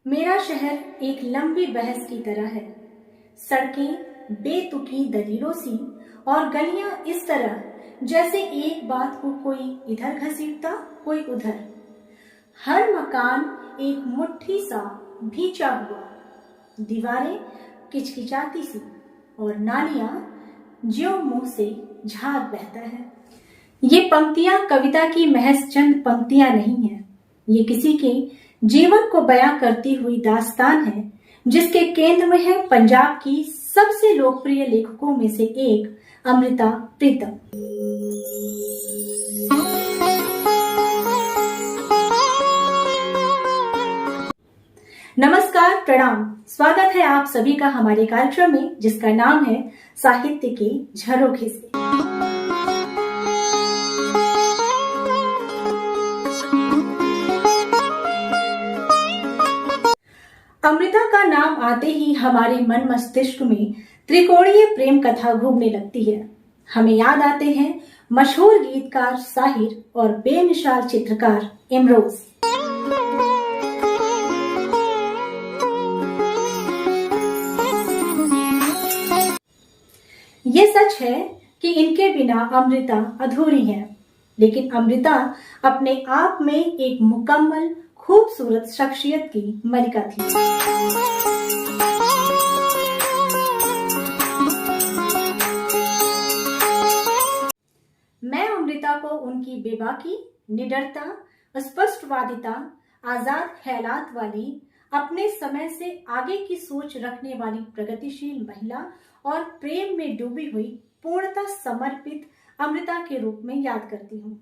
मेरा शहर एक लंबी बहस की तरह है। सड़कें बेतुकी दलीलों सी और गलियां इस तरह जैसे एक बात को कोई इधर घसीटता कोई उधर। हर मकान एक मुट्ठी सा भींचा हुआ, दीवारें किचकिचाती सी और नालियां ज्यों मुंह से झाग बहता है। ये पंक्तियां कविता की महज चंद पंक्तियां नहीं है, ये किसी के जीवन को बयां करती हुई दास्तान है, जिसके केंद्र में है पंजाब की सबसे लोकप्रिय लेखकों में से एक अमृता प्रीतम। नमस्कार, प्रणाम। स्वागत है आप सभी का हमारे कार्यक्रम में, जिसका नाम है साहित्य के झरोखे से। अमृता का नाम आते ही हमारे मन मस्तिष्क में त्रिकोणीय प्रेम कथा घूमने लगती है। हमें याद आते हैं मशहूर गीतकार साहिर और बेमिसाल चित्रकार इमरोज। ये सच है कि इनके बिना अमृता अधूरी है, लेकिन अमृता अपने आप में एक मुकम्मल खूबसूरत शख्सियत की मलिका थी। मैं अमृता को उनकी बेबाकी, निडरता, स्पष्टवादिता, आजाद ख्यालात वाली, अपने समय से आगे की सोच रखने वाली प्रगतिशील महिला और प्रेम में डूबी हुई पूर्णतः समर्पित अमृता के रूप में याद करती हूँ।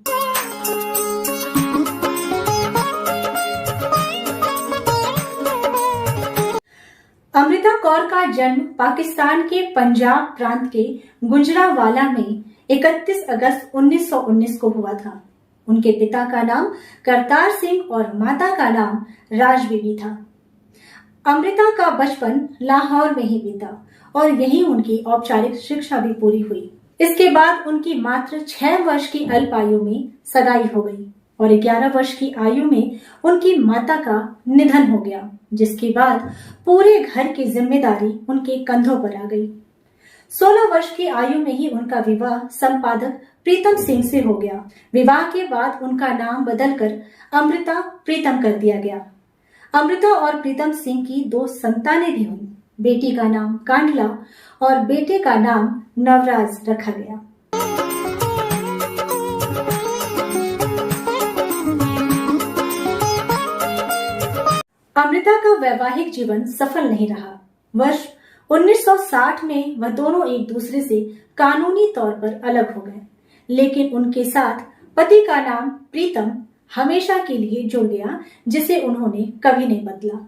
अमृता कौर का जन्म पाकिस्तान के पंजाब प्रांत के गुजरांवाला में 31 अगस्त 1919 को हुआ था। उनके पिता का नाम करतार सिंह और माता का नाम राज बीबी था। अमृता का बचपन लाहौर में ही बीता और यहीं उनकी औपचारिक शिक्षा भी पूरी हुई। इसके बाद उनकी मात्र 6 वर्ष की अल्प आयु में सगाई हो गई और 11 वर्ष की आयु में उनकी माता का निधन हो गया, जिसके बाद पूरे घर की जिम्मेदारी उनके कंधों पर आ गई। 16 वर्ष की आयु में ही उनका विवाह संपादक प्रीतम सिंह से हो गया। विवाह के बाद उनका नाम बदलकर अमृता प्रीतम कर दिया गया। अमृता और प्रीतम सिंह की 2 संतानें भी हुई। बेटी का नाम कांडला और बेटे का नाम नवराज रखा गया। अमृता का वैवाहिक जीवन सफल नहीं रहा। वर्ष 1960 में वह दोनों एक दूसरे से कानूनी तौर पर अलग हो गए, लेकिन उनके साथ पति का नाम प्रीतम हमेशा के लिए जुड़ गया, जिसे उन्होंने कभी नहीं बदला।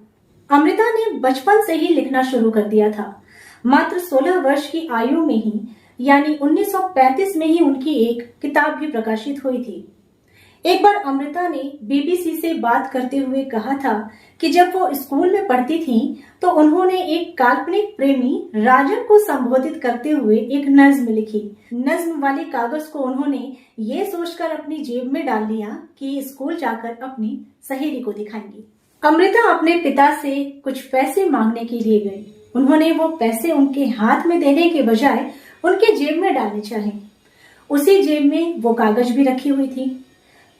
अमृता ने बचपन से ही लिखना शुरू कर दिया था। मात्र 16 वर्ष की आयु में ही, यानी 1935 में ही उनकी एक किताब भी प्रकाशित हुई थी। एक बार अमृता ने बीबीसी से बात करते हुए कहा था कि जब वो स्कूल में पढ़ती थीं, तो उन्होंने एक काल्पनिक प्रेमी राजन को संबोधित करते हुए एक नज्म लिखी। नज्म वाले कागज को उन्होंने ये सोचकर अपनी जेब में डाल लिया कि स्कूल जाकर अपनी सहेली को दिखाएंगी। अमृता अपने पिता से कुछ पैसे मांगने के लिए गई। उन्होंने वो पैसे उनके हाथ में देने के बजाय उनके जेब में डालने चाहे। उसी जेब में वो कागज भी रखी हुई थी।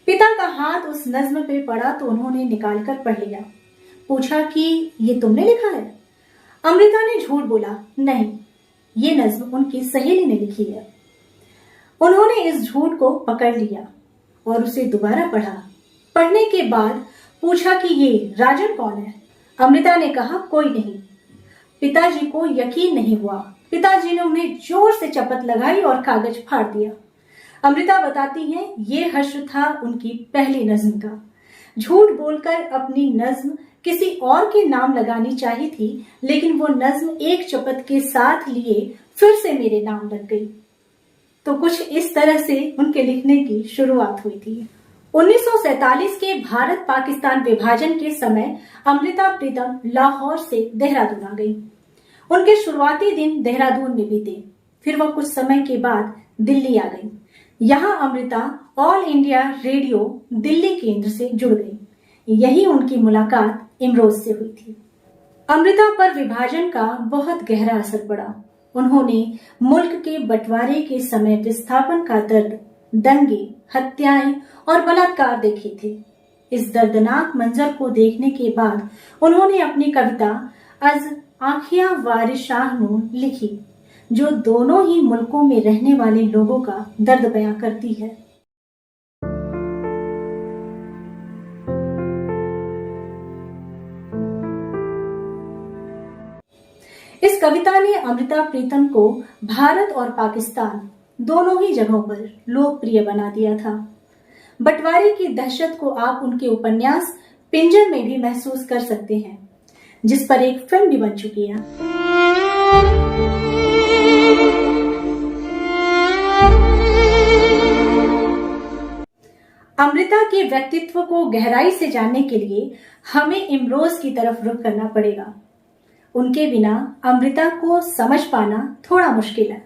पिता का हाथ उस नज्म पे पड़ा तो उन्होंने निकालकर पढ़ लिया। पूछा कि ये तुमने लिखा है? अमृता ने झूठ बोला, नहीं, ये नज्म उनकी सहेली ने लिखी है। उन्होंने इस झूठ को पकड़ लिया और उसे दोबारा पढ़ा। पढ़ने के बाद पूछा कि ये राजन कौन है? अमृता ने कहा, कोई नहीं। पिताजी को यकीन नहीं हुआ। पिताजी ने उन्हें जोर से चपत लगाई और कागज फाड़ दिया। अमृता बताती हैं, ये हश्र था उनकी पहली नज्म का। झूठ बोलकर अपनी नज्म किसी और के नाम लगानी चाहिए थी, लेकिन वो नज्म एक चपत के साथ लिए फिर से मेरे नाम लग गई। तो कुछ इस तरह से उनके लिखने की शुरुआत हुई थी। 1947 के भारत पाकिस्तान विभाजन के समय अमृता प्रीतम लाहौर से देहरादून आ गई। उनके शुरुआती दिन देहरादून में बीते। फिर वह कुछ समय के बाद दिल्ली आ गई। यहाँ Amrita all India radio Delhi केंद्र से जुड़ गई। यही उनकी मुलाकात इमरोज से हुई थी। अमृता पर विभाजन का बहुत गहरा असर पड़ा। उन्होंने मुल्क के बंटवारे के समय विस्थापन का दर्द, दंगे, हत्याएं और बलात्कार देखे थे। इस दर्दनाक मंजर को देखने के बाद उन्होंने अपनी कविता अज आखियां वारिशाह लिखी, जो दोनों ही मुल्कों में रहने वाले लोगों का दर्द बयां करती है। इस कविता ने अमृता प्रीतम को भारत और पाकिस्तान दोनों ही जगहों पर लोकप्रिय बना दिया था। बंटवारे की दहशत को आप उनके उपन्यास पिंजर में भी महसूस कर सकते हैं, जिस पर एक फिल्म भी बन चुकी है। अमृता के व्यक्तित्व को गहराई से जानने के लिए हमें इमरोज की तरफ रुख करना पड़ेगा। उनके बिना अमृता को समझ पाना थोड़ा मुश्किल है।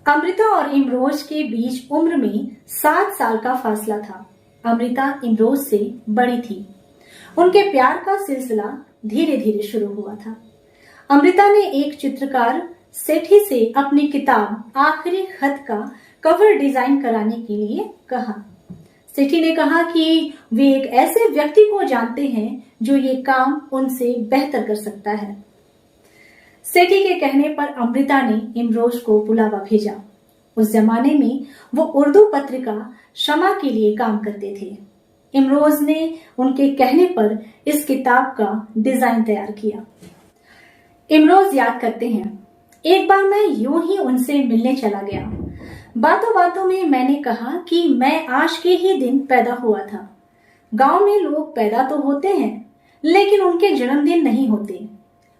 अमृता और इमरोज के बीच उम्र में 7 साल का फासला था। अमृता इमरोज से बड़ी थी। उनके प्यार का सिलसिला धीरे धीरे शुरू हुआ था। अमृता ने एक चित्रकार सेठी से अपनी किताब आखिरी खत का कवर डिजाइन कराने के लिए कहा। सेठी ने कहा कि वे एक ऐसे व्यक्ति को जानते हैं जो ये काम उनसे बेहतर कर सकता है। सेठी के कहने पर अमृता ने इमरोज को बुलावा भेजा। उस जमाने में वो उर्दू पत्रिका शमा के लिए काम करते थे। इमरोज ने उनके कहने पर इस किताब का डिजाइन तैयार किया। इमरोज याद करते हैं, एक बार मैं यूं ही उनसे मिलने चला गया। बातों बातों में मैंने कहा कि मैं आज के ही दिन पैदा हुआ था। गांव में लोग पैदा तो होते हैं, लेकिन उनके जन्मदिन नहीं होते।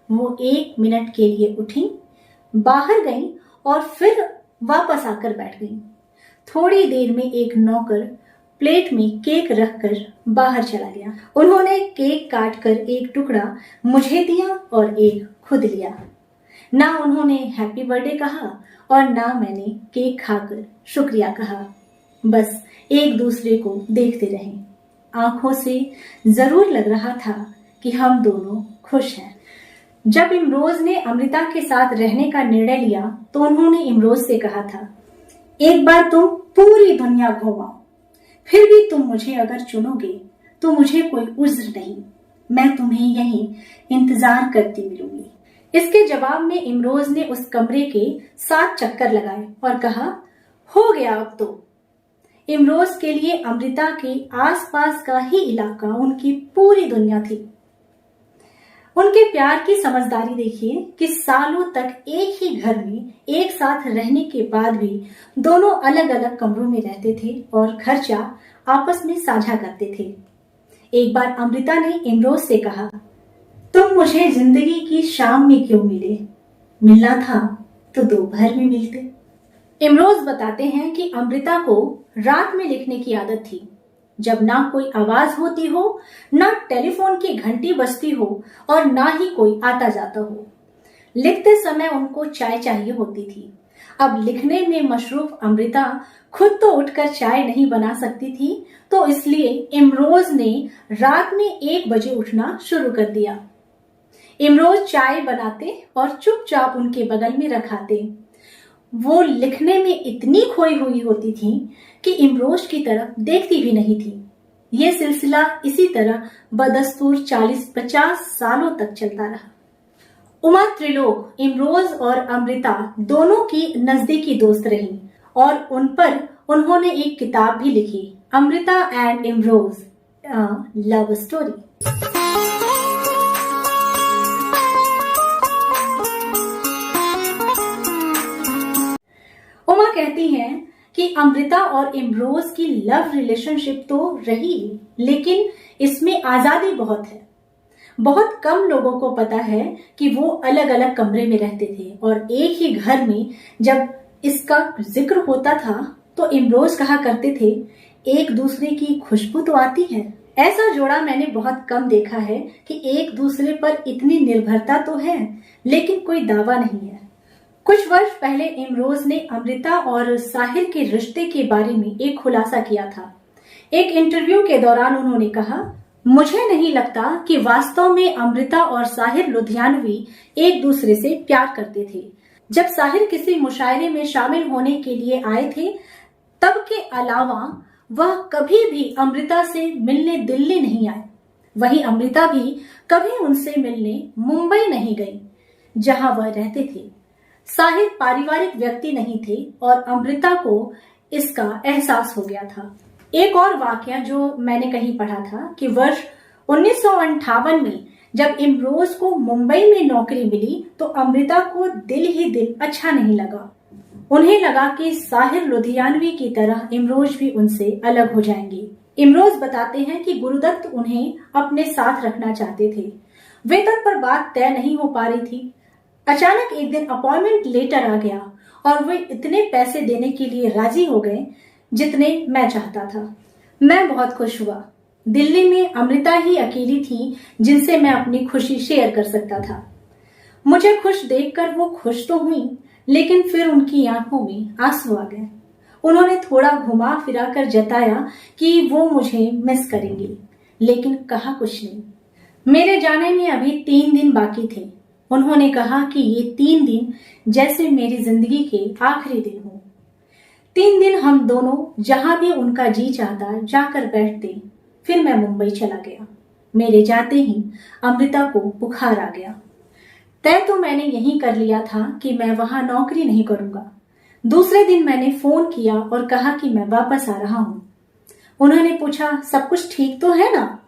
वो 1 मिनट के लिए उठी, बाहर गई और फिर वापस आकर बैठ गई। थोड़ी देर में एक नौकर प्लेट में केक रखकर बाहर चला गया। उन्होंने केक काटकर एक टुकड़ा मुझे दिया और एक खुद लिया। ना उन्होंने हैप्पी बर्थडे कहा और ना मैंने केक खाकर शुक्रिया कहा। बस एक दूसरे को देखते रहे। आंखों से जरूर लग रहा था कि हम दोनों खुश हैं। जब इमरोज ने अमृता के साथ रहने का निर्णय लिया तो उन्होंने इमरोज से कहा था, एक बार तुम पूरी दुनिया घूमाओ, फिर भी तुम मुझे अगर चुनोगे तो मुझे कोई उज्र नहीं, मैं तुम्हें यहीं इंतजार करती मिलूंगी। इसके जवाब में इमरोज ने उस कमरे के 7 चक्कर लगाए और कहा, हो गया अब तो। इमरोज के लिए अमृता के आसपास का ही इलाका उनकी पूरी दुनिया थी। उनके प्यार की समझदारी देखिए कि सालों तक एक ही घर में एक साथ रहने के बाद भी दोनों अलग अलग कमरों में रहते थे और खर्चा आपस में साझा करते थे। एक बार अमृता ने इमरोज से कहा, तुम मुझे जिंदगी की शाम में क्यों मिले? मिलना था तो दोपहर में मिलते। इमरोज बताते हैं कि अमृता को रात में लिखने की आदत थी, जब ना कोई आवाज होती हो, ना टेलीफोन की घंटी बजती हो और ना ही कोई आता जाता हो। लिखते समय उनको चाय चाहिए होती थी। अब लिखने में मशरूफ अमृता खुद तो उठकर चाय नहीं बना सकती थी, तो इसलिए इमरोज ने रात में 1 बजे उठना शुरू कर दिया। इमरोज चाय बनाते और चुपचाप उनके बगल में रखाते। वो लिखने में इतनी खोई हुई होती थी कि इमरोज की तरफ देखती भी नहीं थी। ये सिलसिला इसी तरह बदस्तूर 40-50 सालों तक चलता रहा। उमा त्रिलोक इमरोज और अमृता दोनों की नजदीकी दोस्त रही और उन पर उन्होंने एक किताब भी लिखी, Amrita and Imroz, love story. Uma कहती हैं कि अमृता और इमरोज की लव रिलेशनशिप तो रही, लेकिन इसमें आजादी बहुत है। बहुत कम लोगों को पता है कि वो अलग अलग कमरे में रहते थे और एक ही घर में जब इसका जिक्र होता था तो इमरोज कहा करते थे, एक दूसरे की खुशबू तो आती है। ऐसा जोड़ा मैंने बहुत कम देखा है कि एक दूसरे पर इतनी निर्भरता तो है लेकिन कोई दावा नहीं है। कुछ वर्ष पहले इमरोज ने अमृता और साहिर के रिश्ते के बारे में एक खुलासा किया था। एक इंटरव्यू के दौरान उन्होंने कहा, मुझे नहीं लगता कि वास्तव में अमृता और साहिर लुधियानवी एक दूसरे से प्यार करते थे। जब साहिर किसी मुशायरे में शामिल होने के लिए आए थे, तब के अलावा वह कभी भी अमृता से मिलने दिल्ली नहीं आए। वहीं अमृता भी कभी उनसे मिलने मुंबई नहीं गई, जहां वह रहते थे। साहिर पारिवारिक व्यक्ति नहीं थे और अमृता को इसका एहसास हो गया था। एक और वाकया जो मैंने कहीं पढ़ा था कि वर्ष 1958 में जब इमरोज को मुंबई में नौकरी मिली तो अमृता को दिल ही दिल अच्छा नहीं लगा। उन्हें लगा कि साहिर लुधियानवी की तरह इमरोज भी उनसे अलग हो जाएंगे। इमरोज बताते हैं कि गुरुदत्त उन्हें अपने साथ रखना चाहते थे। वेतन पर बात तय नहीं हो पा रही थी। अचानक एक दिन अपॉइंटमेंट लेटर आ गया और वे इतने पैसे देने के लिए राजी हो गए जितने मैं चाहता था। मैं बहुत खुश हुआ। दिल्ली में अमृता ही अकेली थी जिनसे मैं अपनी खुशी शेयर कर सकता था। मुझे खुश देखकर वो खुश तो हुई, लेकिन फिर उनकी आंखों में आंसू आ गए। उन्होंने थोड़ा घुमा फिरा कर जताया कि वो मुझे मिस करेंगी, लेकिन कहा कुछ नहीं। मेरे जाने में अभी 3 दिन बाकी थे। उन्होंने कहा कि ये 3 दिन जैसे मेरी जिंदगी के आखिरी दिन हो। 3 दिन हम दोनों जहां भी उनका जी चाहता जाकर बैठते। फिर मैं मुंबई चला गया। मेरे जाते ही अमृता को बुखार आ गया। तय तो मैंने यही कर लिया था कि मैं वहां नौकरी नहीं करूंगा। दूसरे दिन मैंने फोन किया और कहा कि मैं वापस आ रहा हूं। उन्होंने पूछा, सब कुछ ठीक तो है ना?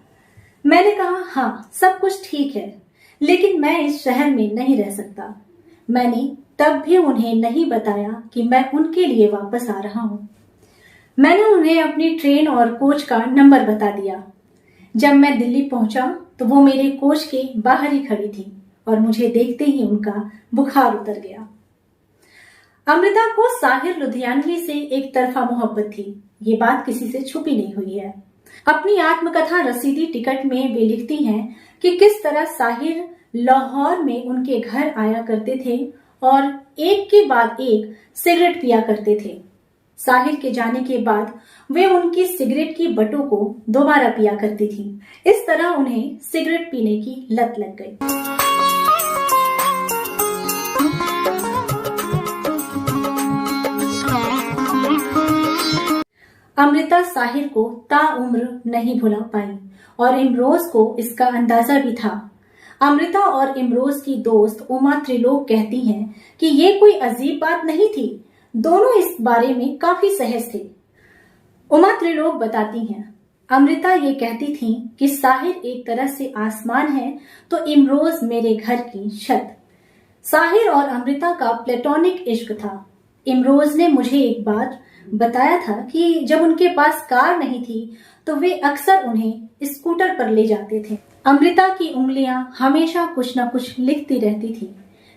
मैंने कहा, हाँ, सब कुछ ठीक है, लेकिन मैं इस शहर में नहीं रह सकता। मैंने तब भी उन्हें नहीं बताया कि मैं उनके लिए वापस आ रहा हूं। मैंने उन्हें अपनी ट्रेन और कोच का नंबर बता दिया। जब मैं दिल्ली पहुंचा तो वो मेरे कोच के बाहर ही खड़ी थी और मुझे देखते ही उनका बुखार उतर गया। अमृता को साहिर लुधियानवी से एक तरफा मोहब्बत थी। ये बात किसी से छुपी नहीं हुई है। अपनी आत्मकथा रसीदी टिकट में वे लिखती हैं कि किस तरह साहिर लाहौर में उनके घर आया करते थे और एक के बाद एक सिगरेट पिया करते थे। साहिर के जाने के बाद वे उनकी सिगरेट की बटों को दोबारा पिया करती थी। इस तरह उन्हें सिगरेट पीने की लत लग गई। अमृता साहिर को ताउम्र नहीं भुला पाई और इमरोज को इसका अंदाजा भी था। अमृता और इमरोज की दोस्त उमा त्रिलोक कहती हैं कि ये कोई अजीब बात नहीं थी। दोनों इस बारे में काफी सहज थे। उमा त्रिलोक बताती हैं, अमृता ये कहती थी कि साहिर एक तरह से आसमान है तो इमरोज मेरे घर की छत। साहिर और अमृता का प्लेटोनिक इश्क था। इमरोज ने मुझे एक बार बताया था कि जब उनके पास कार नहीं थी तो वे अक्सर उन्हें स्कूटर पर ले जाते थे। अमृता की उंगलियां हमेशा कुछ न कुछ लिखती रहती थी,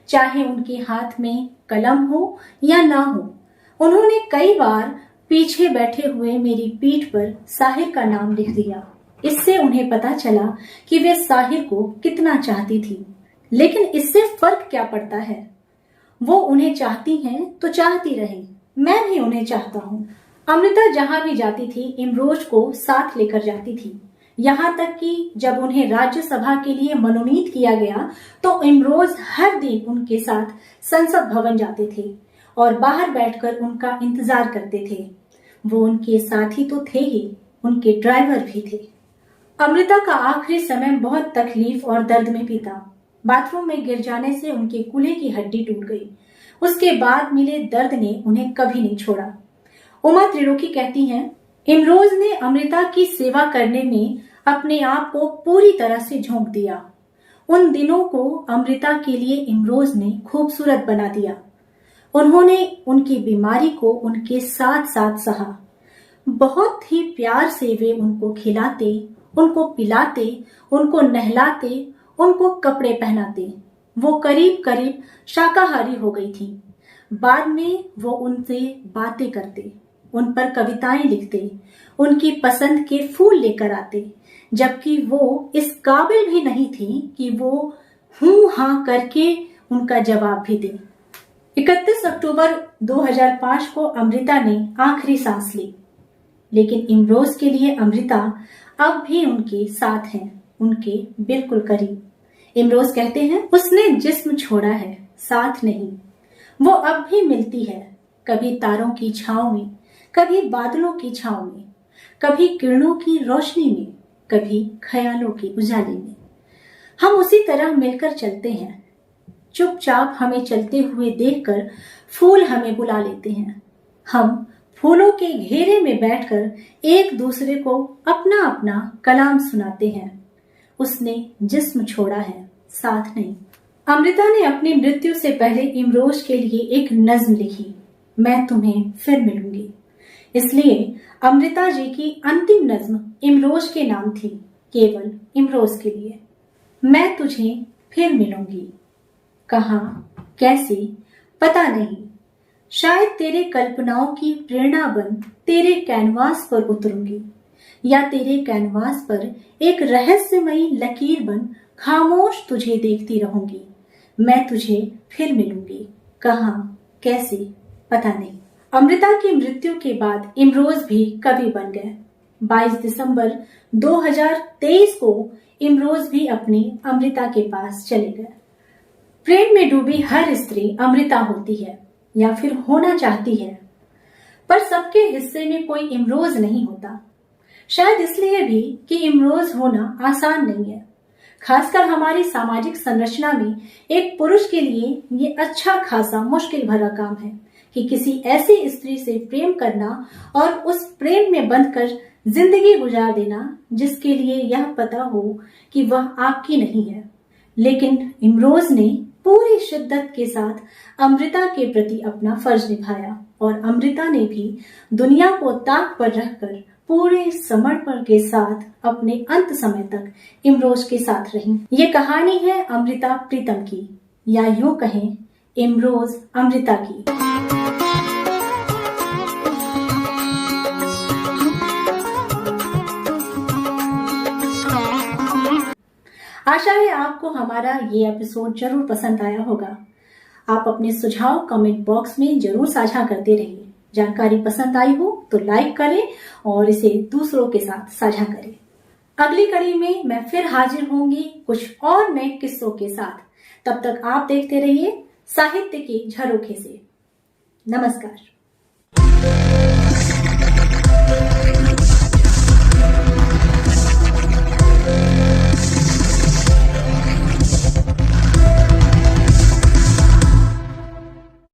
चाहे उनके हाथ में कलम हो या ना हो। उन्होंने कई बार पीछे बैठे हुए मेरी पीठ पर साहिर का नाम लिख दिया। इससे उन्हें पता चला कि वे साहिर को कितना चाहती थी। लेकिन इससे फर्क क्या पड़ता है? वो उन्हें चाहती हैं तो चाहती रहे, मैं भी उन्हें चाहता हूँ। अमृता जहां भी जाती थी इमरोज को साथ लेकर जाती थी। यहाँ तक कि जब उन्हें राज्यसभा के लिए मनोनीत किया गया तो इमरोज हर दिन उनके साथ संसद भवन जाते थे और बाहर बैठकर उनका इंतजार करते थे। वो उनके साथी तो थे ही, उनके ड्राइवर भी थे। अमृता का आखिरी समय बहुत तकलीफ और दर्द में बीता। बाथरूम में गिर जाने से उनके कूल्हे की हड्डी टूट गई। उसके बाद मिले दर्द ने उन्हें कभी नहीं छोड़ा। उमा त्रिलोकी कहती हैं, इमरोज ने अमृता की सेवा करने में अपने आप को पूरी तरह से झोंक दिया। उन दिनों को अमृता के लिए इमरोज ने खूबसूरत बना दिया। उन्होंने उनकी बीमारी को उनके साथ साथ सहा। बहुत ही प्यार से वे उनको खिलाते, उनको पिलाते, उनको नहलाते, उनको कपड़े पहनाते। वो करीब करीब शाकाहारी हो गई थी। बाद में वो उनसे बातें करते, उन पर कविताएं लिखते, उनकी पसंद के फूल लेकर आते, जबकि वो इस काबिल भी नहीं थी कि वो हूं हां करके उनका जवाब भी दे। 31 अक्टूबर 2005 को अमृता ने आखिरी सांस ली, लेकिन इमरोज के लिए अमृता अब भी उनके साथ है, उनके बिल्कुल करीब। इमरोज कहते हैं, उसने जिस्म छोड़ा है, साथ नहीं। वो अब भी मिलती है, कभी तारों की छांव में, कभी बादलों की छांव में, कभी किरणों की रोशनी में, कभी ख्यालों की उजाले में। हम उसी तरह मिलकर चलते हैं। चुपचाप हमें चलते हुए देखकर फूल हमें बुला लेते हैं। हम फूलों के घेरे में बैठकर एक दूसरे को अपना अपना कलाम सुनाते हैं। उसने जिस्म छोड़ा है, साथ नहीं। अमृता ने अपनी मृत्यु से पहले इमरोज के लिए एक नज्म लिखी, मैं तुम्हें फिर मिलूंगी। इसलिए अमृता जी की अंतिम नज्म इमरोज के नाम थी, केवल इमरोज के लिए। मैं तुझे फिर मिलूंगी, कहाँ, कैसे, पता नहीं। शायद तेरे कल्पनाओं की प्रेरणा बन तेरे कैनवास पर उतरूंगी, या तेरे कैनवास पर एक रहस्यमयी लकीर बन खामोश तुझे देखती रहूंगी। मैं तुझे फिर मिलूंगी, कहाँ, कैसे, पता नहीं। अमृता की मृत्यु के बाद इमरोज भी कवि बन गए। 22 दिसंबर 2023 को इमरोज भी अपनी अमृता के पास चले गए। प्रेम में डूबी हर स्त्री अमृता होती है, या फिर होना चाहती है, पर सबके हिस्से में कोई इमरोज नहीं होता। शायद इसलिए भी कि इमरोज होना आसान नहीं है। खासकर हमारी सामाजिक संरचना में एक पुरुष के लिए ये अच्छा खासा मुश्किल भरा काम है कि किसी ऐसी स्त्री से प्रेम करना और उस प्रेम में बंधकर जिंदगी गुजार देना जिसके लिए यह पता हो कि वह आपकी नहीं है। लेकिन इमरोज ने पूरी शिद्दत के साथ अमृता के प्रति अपना फर्ज निभाया, और अमृता ने भी दुनिया को ताक पर रखकर पूरे समर्पण के साथ अपने अंत समय तक इमरोज के साथ रही। ये कहानी है अमृता प्रीतम की, या यूं कहें इमरोज अमृता की। आशा है आपको हमारा ये एपिसोड जरूर पसंद आया होगा। आप अपने सुझाव कमेंट बॉक्स में जरूर साझा करते रहिए। जानकारी पसंद आई हो तो लाइक करें और इसे दूसरों के साथ साझा करें। अगली कड़ी में मैं फिर हाजिर होंगी कुछ और नए किस्सों के साथ। तब तक आप देखते रहिए साहित्य के झरोखे से। नमस्कार।